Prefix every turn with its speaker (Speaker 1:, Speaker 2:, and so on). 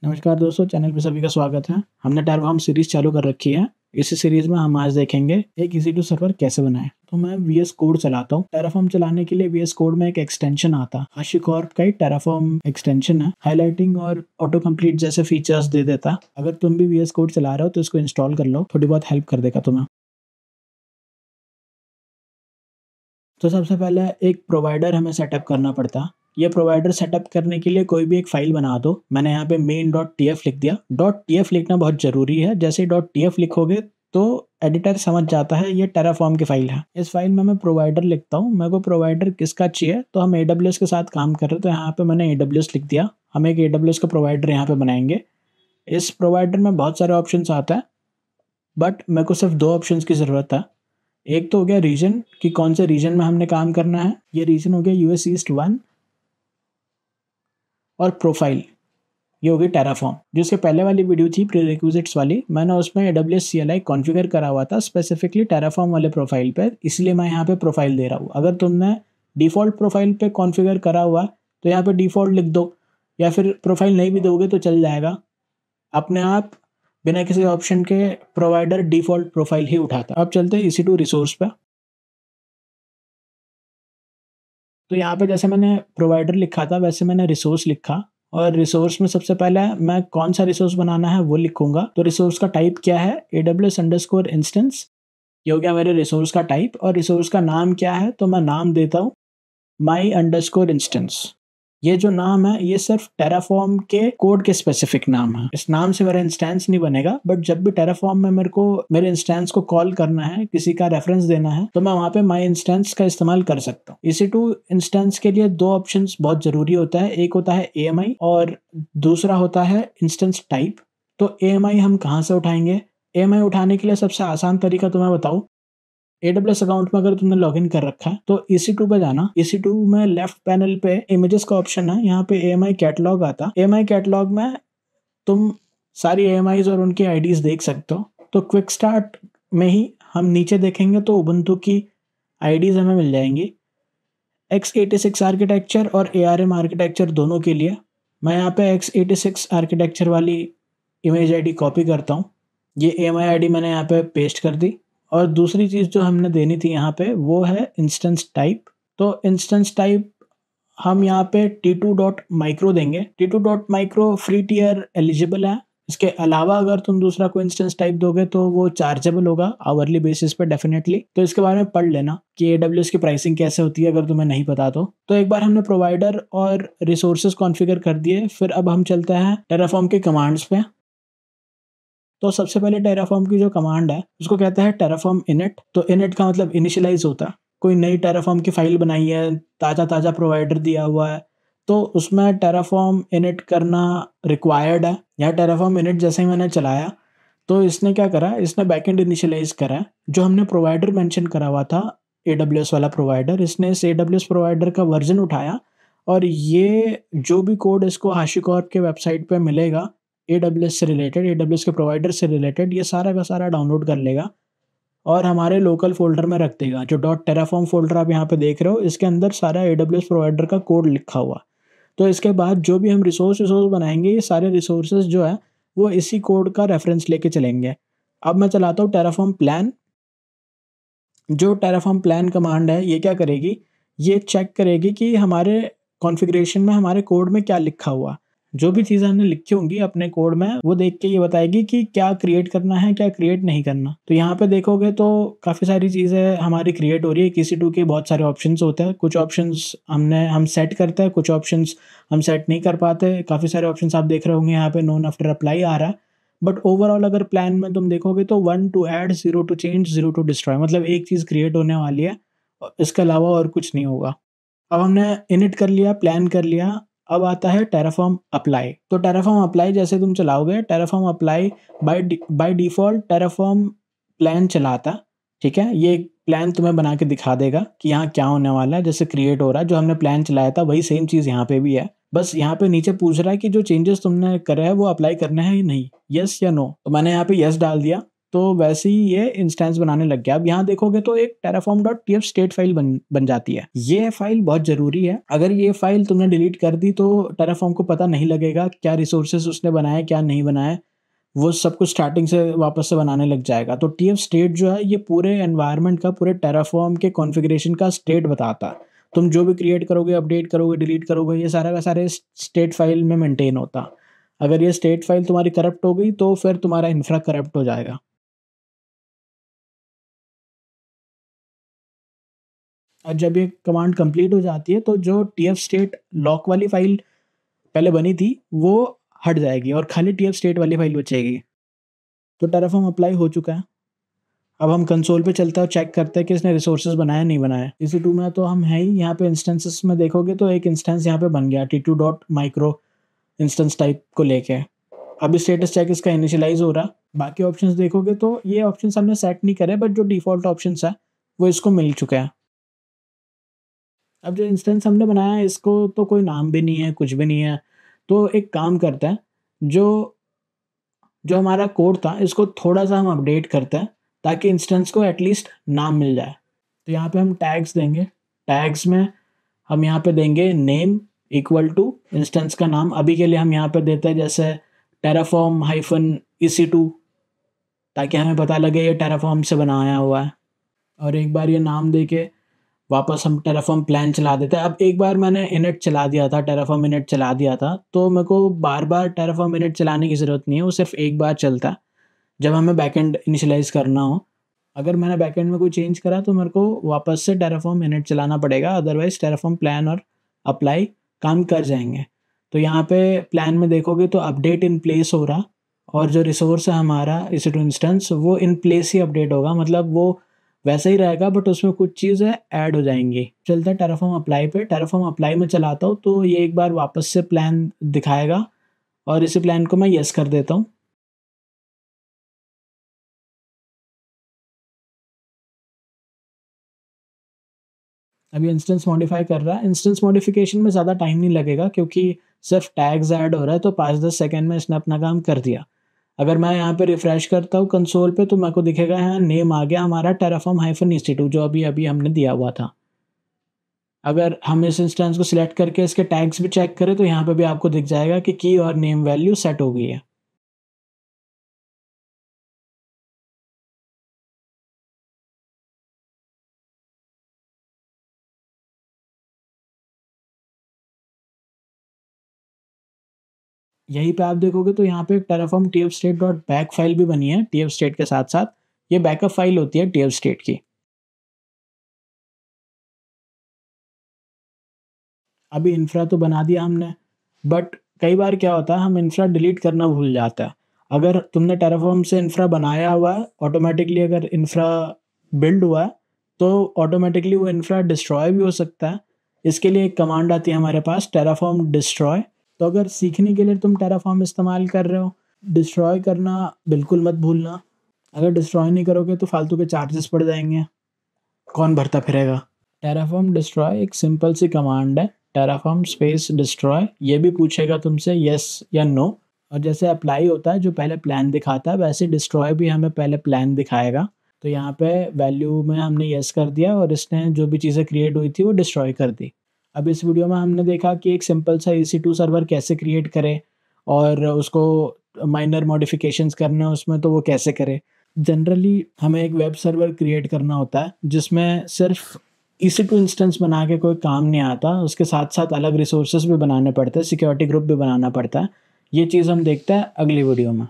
Speaker 1: नमस्कार दोस्तों, चैनल पे सभी का स्वागत है। हमने टेराफॉर्म सीरीज चालू कर रखी है। इस सीरीज में हम आज देखेंगे एक EC2 सर्वर कैसे बनाएं। तो मैं VS कोड चलाता हूँ। टेराफॉर्म चलाने के लिए VS कोड में एक एक्सटेंशन आता है, HashiCorp का ही टेराफॉर्म एक्सटेंशन है। हाईलाइटिंग और ऑटो कंप्लीट जैसे फीचर्स दे देता है। अगर तुम भी VS कोड चला रहे हो तो इसको इंस्टॉल कर लो, थोड़ी बहुत हेल्प कर देगा तुम्हें। तो सबसे पहले एक प्रोवाइडर हमें सेटअप करना पड़ता है। ये प्रोवाइडर सेटअप करने के लिए कोई भी एक फाइल बना दो। मैंने यहाँ पे main.tf लिख दिया। .tf लिखना बहुत ज़रूरी है। जैसे ही .tf लिखोगे तो एडिटर समझ जाता है ये टेराफॉर्म की फाइल है। इस फाइल में मैं प्रोवाइडर लिखता हूँ। मेरे को प्रोवाइडर किसका चाहिए, तो हम AWS के साथ काम कर रहे हैं तो यहाँ पे मैंने AWS लिख दिया। हम एक AWS का प्रोवाइडर यहाँ पे बनाएंगे। इस प्रोवाइडर में बहुत सारे ऑप्शन आते हैं, बट मेरे को सिर्फ 2 ऑप्शन की ज़रूरत है। एक तो हो गया रीजन, कि कौन से रीजन में हमने काम करना है। ये रीजन हो गया US ईस्ट 1। और प्रोफाइल ये हो गई टेराफॉर्म। जिसके पहले वाली वीडियो थी प्रीरिक्विजिट्स वाली, मैंने उसमें AWS CLI कॉन्फ़िगर करा हुआ था स्पेसिफिकली टेराफॉर्म वाले प्रोफाइल पर, इसलिए मैं यहाँ पे प्रोफाइल दे रहा हूँ। अगर तुमने डिफ़ॉल्ट प्रोफाइल पे कॉन्फ़िगर करा हुआ तो यहाँ पे डिफ़ॉल्ट लिख दो, या फिर प्रोफाइल नहीं भी दोगे तो चल जाएगा। अपने आप बिना किसी ऑप्शन के प्रोवाइडर डिफ़ॉल्ट प्रोफाइल ही उठाता। अब चलते हैं EC2 रिसोर्स पे। तो यहाँ पे जैसे मैंने प्रोवाइडर लिखा था वैसे मैंने रिसोर्स लिखा, और रिसोर्स में सबसे पहले मैं कौन सा रिसोर्स बनाना है वो लिखूंगा। तो रिसोर्स का टाइप क्या है, AWS_instance। ये हो गया मेरे रिसोर्स का टाइप। और रिसोर्स का नाम क्या है, तो मैं नाम देता हूँ my_instance। ये जो नाम है ये सिर्फ टेराफॉर्म के कोड के स्पेसिफिक नाम है। इस नाम से मेरा इंस्टेंस नहीं बनेगा, बट जब भी टेराफॉर्म में मेरे को मेरे इंस्टेंस को कॉल करना है, किसी का रेफरेंस देना है, तो मैं वहाँ पे माई इंस्टेंस का इस्तेमाल कर सकता हूँ। EC2 इंस्टेंस के लिए 2 ऑप्शंस बहुत जरूरी होता है। एक होता है AMI और दूसरा होता है इंस्टेंस टाइप। तो AMI हम कहाँ से उठाएंगे? AMI उठाने के लिए सबसे आसान तरीका तुम्हें बताऊँ, AWS अकाउंट में अगर तुमने लॉगिन कर रखा है तो EC2 पे जाना। EC2 में लेफ्ट पैनल पे इमेजेस का ऑप्शन है, यहाँ पे AMI कैटलॉग आता। AMI कैटलॉग में तुम सारी AMIs और उनकी IDs देख सकते हो। तो क्विक स्टार्ट में ही हम नीचे देखेंगे तो उबुंटू की IDs हमें मिल जाएंगी, x86 आर्किटेक्चर और ARM आर्किटेक्चर दोनों के लिए। मैं यहाँ पे x86 आर्किटेक्चर वाली इमेज ID कॉपी करता हूँ। ये AMI ID मैंने यहाँ पे पेस्ट कर दी। और दूसरी चीज़ जो हमने देनी थी यहाँ पे वो है इंस्टेंस टाइप। तो इंस्टेंस टाइप हम यहाँ पे T2.micro देंगे। T2.micro फ्री टियर एलिजिबल है। इसके अलावा अगर तुम दूसरा कोई इंस्टेंस टाइप दोगे तो वो चार्जेबल होगा आवरली बेसिस पे डेफिनेटली। तो इसके बारे में पढ़ लेना कि AWS की प्राइसिंग कैसे होती है अगर तुम्हें नहीं पता तो एक बार हमने प्रोवाइडर और रिसोर्सेज कॉन्फ़िगर कर दिए, फिर अब हम चलते हैं टेराफॉर्म के कमांड्स पे। तो सबसे पहले टेराफॉर्म की जो कमांड है उसको कहते हैं टेराफॉर्म इनिट। तो इनिट का मतलब इनिशियलाइज होता है। कोई नई टेराफॉर्म की फाइल बनाई है, ताज़ा प्रोवाइडर दिया हुआ है, तो उसमें टेराफॉर्म इनिट करना रिक्वायर्ड है। या टेराफॉर्म इनिट जैसे ही मैंने चलाया तो इसने क्या करा, इसने बैकएंड इनिशियलाइज करा। जो हमने प्रोवाइडर मेंशन करा हुआ था AWS वाला प्रोवाइडर, इसने इस AWS प्रोवाइडर का वर्जन उठाया, और ये जो भी कोड इसको HashiCorp के वेबसाइट पे मिलेगा AWS से रिलेटेड, AWS के प्रोवाइडर से रिलेटेड, ये सारा का सारा डाउनलोड कर लेगा और हमारे लोकल फोल्डर में रख देगा। जो .terraform फोल्डर आप यहाँ पे देख रहे हो, इसके अंदर सारा AWS प्रोवाइडर का कोड लिखा हुआ। तो इसके बाद जो भी हम रिसोर्स बनाएंगे, ये सारे रिसोर्सेज जो है वो इसी कोड का रेफरेंस लेके चलेंगे। अब मैं चलाता हूँ टेराफॉर्म प्लान। जो टेराफॉर्म प्लान कमांड है ये क्या करेगी, ये चेक करेगी कि हमारे कॉन्फ़िगरेशन में, हमारे कोड में क्या लिखा हुआ। जो भी चीज़ें हमने लिखी होंगी अपने कोड में, वो देख के ये बताएगी कि क्या क्रिएट करना है, क्या क्रिएट नहीं करना। तो यहाँ पे देखोगे तो काफ़ी सारी चीज़ें हमारी क्रिएट हो रही है। EC2 के बहुत सारे ऑप्शंस होते हैं। कुछ ऑप्शंस हम सेट करते हैं, कुछ ऑप्शंस हम सेट नहीं कर पाते। काफ़ी सारे ऑप्शंस आप देख रहे होंगे यहाँ पे नोन आफ्टर अप्लाई आ रहा है। बट ओवरऑल अगर प्लान में तुम देखोगे तो 1 to add, 0 to change, 0 to destroy, मतलब एक चीज़ क्रिएट होने वाली है, इसके अलावा और कुछ नहीं होगा। अब हमने इनिट कर लिया, प्लान कर लिया। अब आता है टेराफॉर्म अप्लाई। तो टेराफॉर्म अप्लाई जैसे तुम चलाओगे, Terraform apply by default Terraform plan चलाता, ठीक है। ये प्लान तुम्हें बना के दिखा देगा कि यहाँ क्या होने वाला है। जैसे क्रिएट हो रहा है, जो हमने प्लान चलाया था वही सेम चीज़ यहाँ पे भी है। बस यहाँ पे नीचे पूछ रहा है कि जो चेंजेस तुमने करे हैं वो अप्लाई करने हैं या नहीं, यस या नो। तो मैंने यहाँ पे यस डाल दिया। तो वैसे ही ये इंस्टेंस बनाने लग गया। अब यहाँ देखोगे तो एक terraform.tf स्टेट फाइल बन जाती है। ये फाइल बहुत ज़रूरी है। अगर ये फाइल तुमने डिलीट कर दी तो terraform को पता नहीं लगेगा क्या रिसोर्सेज़ उसने बनाए, क्या नहीं बनाए। वो सब कुछ स्टार्टिंग से वापस से बनाने लग जाएगा। तो tf स्टेट जो है ये पूरे एनवायरनमेंट का, पूरे terraform के कॉन्फ़िगरेशन का स्टेट बताता है। तुम जो भी क्रिएट करोगे, अपडेट करोगे, डिलीट करोगे, ये सारा का सारा स्टेट फाइल में मेंटेन होता। अगर ये स्टेट फाइल तुम्हारी करप्ट हो गई तो फिर तुम्हारा इंफ्रा करप्ट हो जाएगा। और जब ये कमांड कंप्लीट हो जाती है तो जो tf स्टेट लॉक वाली फाइल पहले बनी थी वो हट जाएगी और खाली tf स्टेट वाली फाइल बचेगी। तो terraform अप्लाई हो चुका है। अब हम कंसोल पे चलते हैं और चेक करते हैं कि इसने रिसोर्सेज बनाया नहीं बनाया। EC2 में तो हम हैं ही। यहाँ पे इंस्टेंसेस में देखोगे तो एक इंस्टेंस यहाँ पे बन गया t2.micro इंस्टेंस टाइप को लेके। अभी स्टेटस चेक इसका इनिशियलाइज हो रहा। बाकी ऑप्शंस देखोगे तो ये ऑप्शंस हमने सेट नहीं करे, बट जो डिफ़ॉल्ट ऑप्शंस है वो इसको मिल चुका है। अब जो इंस्टेंस हमने बनाया है इसको तो कोई नाम भी नहीं है, कुछ भी नहीं है। तो एक काम करते हैं, जो जो हमारा कोड था इसको थोड़ा-सा हम अपडेट करते हैं ताकि इंस्टेंस को एटलीस्ट नाम मिल जाए। तो यहाँ पे हम टैग्स देंगे। टैग्स में हम यहाँ पे देंगे नेम इक्वल टू इंस्टेंस का नाम। अभी के लिए हम यहाँ पे देते हैं जैसे terraform-ec2 ताकि हमें पता लगे ये terraform से बनाया हुआ है। और एक बार ये नाम देके वापस हम terraform प्लान चला देते हैं। अब एक बार मैंने init चला दिया था, terraform init चला दिया था, तो मेरे को बार-बार terraform init चलाने की ज़रूरत नहीं है, वो सिर्फ़ एक बार चलता है, जब हमें बैकएंड इनिशियलाइज़ करना हो। अगर मैंने बैकएंड में कोई चेंज करा तो मेरे को वापस से terraform init चलाना पड़ेगा, अदरवाइज़ terraform प्लान और अप्लाई काम कर जाएँगे। तो यहाँ पे प्लान में देखोगे तो अपडेट इन प्लेस हो रहा और जो रिसोर्स है हमारा EC2 इंस्टेंस वो इन प्लेस ही अपडेट होगा, मतलब वो वैसा ही रहेगा बट उसमें कुछ चीज़ें ऐड हो जाएँगी। चलते हैं terraform अप्लाई पे। terraform अप्लाई में चलाता हूँ तो ये एक बार वापस से प्लान दिखाएगा और इसी प्लान को मैं येस कर देता हूँ। अभी इंस्टेंस मॉडिफ़ाई कर रहा है। इंस्टेंस मॉडिफ़िकेशन में ज़्यादा टाइम नहीं लगेगा क्योंकि सिर्फ़ टैग्स ऐड हो रहा है, तो 5-10 सेकंड में इसने अपना काम कर दिया। अगर मैं यहाँ पे रिफ्रेश करता हूँ कंसोल पे तो मेरे को दिखेगा यहाँ नेम आ गया हमारा terraform-ec2 जो अभी-अभी हमने दिया हुआ था। अगर हम इस इंस्टेंस को सिलेक्ट करके इसके टैग्स भी चेक करें तो यहाँ पे भी आपको दिख जाएगा कि की और नेम वैल्यू सेट हो गई है। यहीं पे आप देखोगे तो यहाँ पे एक terraform tfstate.bak फाइल भी बनी है tfstate के साथ-साथ। ये बैकअप फाइल होती है tfstate की। अभी इंफ्रा तो बना दिया हमने, बट कई बार क्या होता है हम इंफ्रा डिलीट करना भूल जाते हैं। अगर तुमने terraform से इंफ्रा बनाया हुआ है, ऑटोमैटिकली अगर इंफ्रा बिल्ड हुआ है, तो ऑटोमैटिकली वो इंफ्रा डिस्ट्रॉय भी हो सकता है। इसके लिए एक कमांड आती है हमारे पास terraform destroy। तो अगर सीखने के लिए तुम terraform इस्तेमाल कर रहे हो, डिस्ट्रॉय करना बिल्कुल मत भूलना। अगर डिस्ट्रॉय नहीं करोगे तो फालतू के चार्जेस पड़ जाएँगे, कौन भरता फिरेगा? terraform destroy एक सिंपल सी कमांड है, terraform स्पेस destroy। ये भी पूछेगा तुमसे येस या नो, और जैसे अप्लाई होता है जो पहले प्लान दिखाता है वैसे डिस्ट्रॉय भी हमें पहले प्लान दिखाएगा। तो यहाँ पे वैल्यू में हमने येस कर दिया और इसने जो भी चीज़ें क्रिएट हुई थी वो डिस्ट्रॉय कर दी। अब इस वीडियो में हमने देखा कि एक सिंपल सा EC2 सर्वर कैसे क्रिएट करें और उसको माइनर मॉडिफिकेशंस करने हैं उसमें तो वो कैसे करें। जनरली हमें एक वेब सर्वर क्रिएट करना होता है जिसमें सिर्फ EC2 इंस्टेंस बना के कोई काम नहीं आता, उसके साथ-साथ अलग रिसोर्सेज़ भी बनाने पड़ते हैं, सिक्योरिटी ग्रुप भी बनाना पड़ता है। ये चीज़ हम देखते हैं अगली वीडियो में।